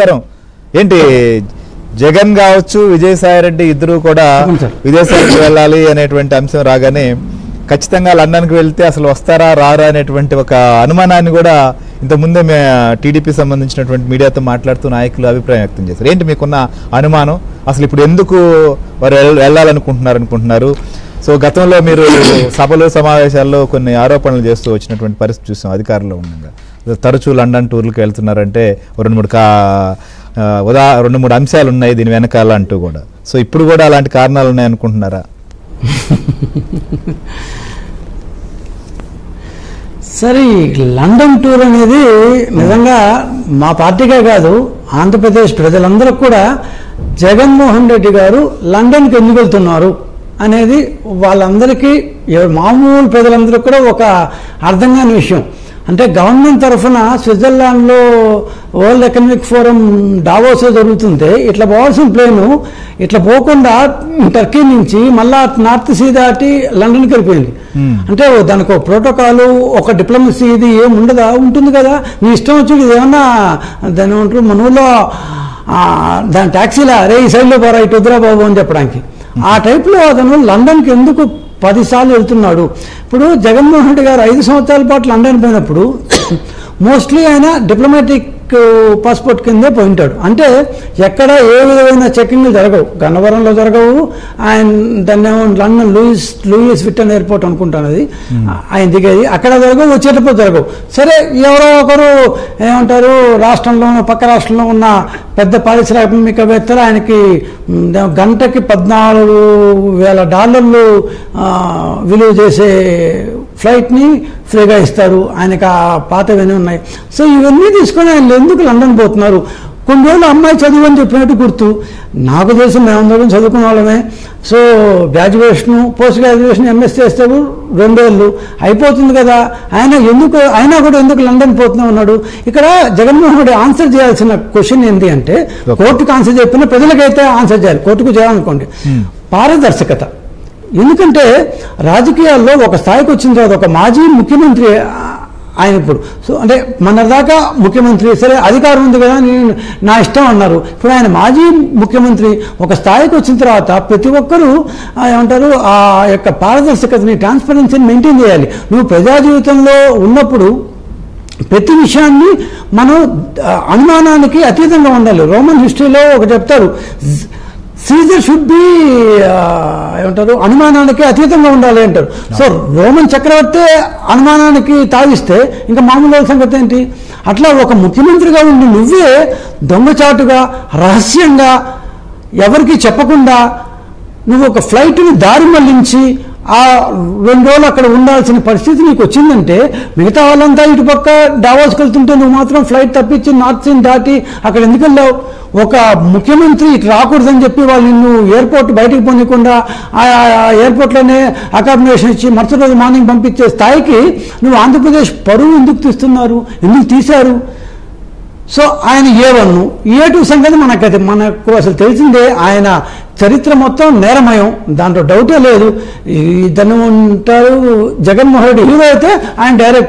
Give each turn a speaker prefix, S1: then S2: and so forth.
S1: నమస్కారం. ఏంటి జగన్ కావచ్చు విజయసాయి రెడ్డి ఇద్దరు కూడా విదేశాలకు వెళ్ళాలి అనేటువంటి అంశం రాగానే ఖచ్చితంగా లండన్కి వెళ్తే అసలు వస్తారా రారా అనేటువంటి ఒక అనుమానాన్ని కూడా ఇంతకుముందే టీడీపీ సంబంధించినటువంటి మీడియాతో మాట్లాడుతూ నాయకులు అభిప్రాయం వ్యక్తం చేశారు. ఏంటి మీకున్న అనుమానం? అసలు ఇప్పుడు ఎందుకు వారు వెళ్ళాలనుకుంటున్నారు? సో గతంలో మీరు సభలు సమావేశాల్లో కొన్ని ఆరోపణలు చేస్తూ వచ్చినటువంటి పరిస్థితి చూసాం. అధికారంలో ఉండగా తరచూ లండన్ టూర్లకు వెళ్తున్నారంటే రెండు మూడు అంశాలు ఉన్నాయి దీని వెనకాల అంటూ కూడా. సో ఇప్పుడు కూడా అలాంటి కారణాలు ఉన్నాయనుకుంటున్నారా?
S2: సరే, లండన్ టూర్ అనేది నిజంగా మా పార్టీకే కాదు, ఆంధ్రప్రదేశ్ ప్రజలందరూ కూడా జగన్మోహన్ రెడ్డి గారు లండన్కి ఎందుకు వెళ్తున్నారు అనేది వాళ్ళందరికీ, మామూలు ప్రజలందరూ కూడా ఒక అర్థం కాని విషయం. అంటే గవర్నమెంట్ తరఫున స్విట్జర్లాండ్లో వరల్డ్ ఎకనామిక్ ఫోరం డావోస్లో జరుగుతుంటే ఇట్లా పోవాల్సిన ప్లేను ఇట్లా పోకుండా టర్కీ నుంచి మళ్ళా నార్త్ సీ దాటి లండన్కి వెళ్ళిపోయింది. అంటే దానికి ఒక ప్రోటోకాలు, ఒక డిప్లొమసీ ఇది ఏమి ఉండదా? ఉంటుంది కదా, నీ ఇష్టం వచ్చి ఏమన్నా దాని ఏమంటారు మన ఊళ్ళో దాని ట్యాక్సీలా అరే ఈ సైడ్లో పోరా ఇటు వద్దురా బాబు అని చెప్పడానికి. ఆ టైప్లో అతను లండన్కి ఎందుకు 10 సార్లు వెళ్తున్నాడు? ఇప్పుడు జగన్మోహన్ రెడ్డి గారు 5 సంవత్సరాల పాటు లండన్ పోయినప్పుడు మోస్ట్లీ ఆయన డిప్లొమాటిక్ పాస్పోర్ట్ కిందే పోయింటాడు. అంటే ఎక్కడ ఏ విధమైన చెకింగ్లు జరగవు, గన్నవరంలో జరగవు, ఆయన దాన్ని లండన్ లూయిస్ విట్టన్ ఎయిర్పోర్ట్ అనుకుంటాను అది ఆయన దిగేది, అక్కడ జరగవు, వచ్చేటప్పుడు జరగవు. సరే, ఎవరో ఒకరు ఏమంటారు రాష్ట్రంలోనూ పక్క రాష్ట్రంలో ఉన్న పెద్ద పారిశ్రామికవేత్తలు ఆయనకి గంటకి $14,000 విలువ చేసే ఫ్లైట్ని ఫ్రీగా ఇస్తారు, ఆయనకు ఆ పాతవన్నీ ఉన్నాయి. సో ఇవన్నీ తీసుకొని ఆయన ఎందుకు లండన్ పోతున్నారు? కొన్ని రోజులు అమ్మాయి చదువు అని చెప్పినట్టు గుర్తు. నాకు తెలిసి మేమందరం చదువుకున్న వాళ్ళమే. So graduation, post graduation, MS చేస్తే 2 ఏళ్ళు అయిపోతుంది కదా, అయినా కూడా ఎందుకు లండన్ పోతూనే ఉన్నాడు? ఇక్కడ జగన్మోహన్ రెడ్డి ఆన్సర్ చేయాల్సిన క్వశ్చన్ ఏంటి అంటే, కోర్టుకు ఆన్సర్ చెప్పిన ప్రజలకైతే ఆన్సర్ చేయాలి. కోర్టుకు చేయాలనుకోండి, పారదర్శకత. ఎందుకంటే రాజకీయాల్లో ఒక స్థాయికి వచ్చిన తర్వాత ఒక మాజీ ముఖ్యమంత్రి ఆయన ఇప్పుడు అంటే మన దాకా ముఖ్యమంత్రి, సరే అధికారం ఉంది కదా నా ఇష్టం అన్నారు. ఇప్పుడు ఆయన మాజీ ముఖ్యమంత్రి ఒక స్థాయికి వచ్చిన తర్వాత ప్రతి ఒక్కరూ ఏమంటారు ఆ యొక్క పారదర్శకతని, ట్రాన్స్పరెన్సీని మెయింటైన్ చేయాలి. నువ్వు ప్రజా జీవితంలో ఉన్నప్పుడు ప్రతి విషయాన్ని మనం అనుమానానికి అతీతంగా ఉండాలి. రోమన్ హిస్టరీలో ఒక చెప్తారు, సీజర్ షుడ్ బి ఏమంటారు అనుమానానికి అతీతంగా ఉండాలి అంటారు. సో రోమన్ చక్రవర్తి అనుమానానికి తాగిస్తే ఇంకా మామూలు సంగతి ఏంటి? అట్లా ఒక ముఖ్యమంత్రిగా ఉండి నువ్వే దొంగచాటుగా, రహస్యంగా, ఎవరికి చెప్పకుండా నువ్వు ఒక ఫ్లైట్ని దారి మళ్లించి ఆ 2 రోజులు అక్కడ ఉండాల్సిన పరిస్థితి నీకు వచ్చిందంటే, మిగతా వాళ్ళంతా ఇటుపక్క డావోస్కి వెళ్తుంటే నువ్వు మాత్రం ఫ్లైట్ తప్పించి నార్త్ సీని దాటి అక్కడ ఎందుకు వెళ్ళావు? ఒక ముఖ్యమంత్రి ఇటు రాకూడదని చెప్పి వాళ్ళు నిన్ను ఎయిర్పోర్ట్ బయటకు పోనీయకుండా ఆ ఎయిర్పోర్ట్లోనే అకామిడేషన్ ఇచ్చి మరుసటి రోజు మార్నింగ్ పంపించే స్థాయికి నువ్వు ఆంధ్రప్రదేశ్ పరువు ఎందుకు తీస్తున్నారు, ఎందుకు తీశారు? సో ఆయన A1, A2 సంగతి మనకు అసలు తెలిసిందే. ఆయన చరిత్ర మొత్తం నేరమయం, దాంట్లో డౌటే లేదు. దాన్ని ఉంటారు. జగన్మోహన్ రెడ్డి హీరో అయితే ఆయన డైరెక్టర్.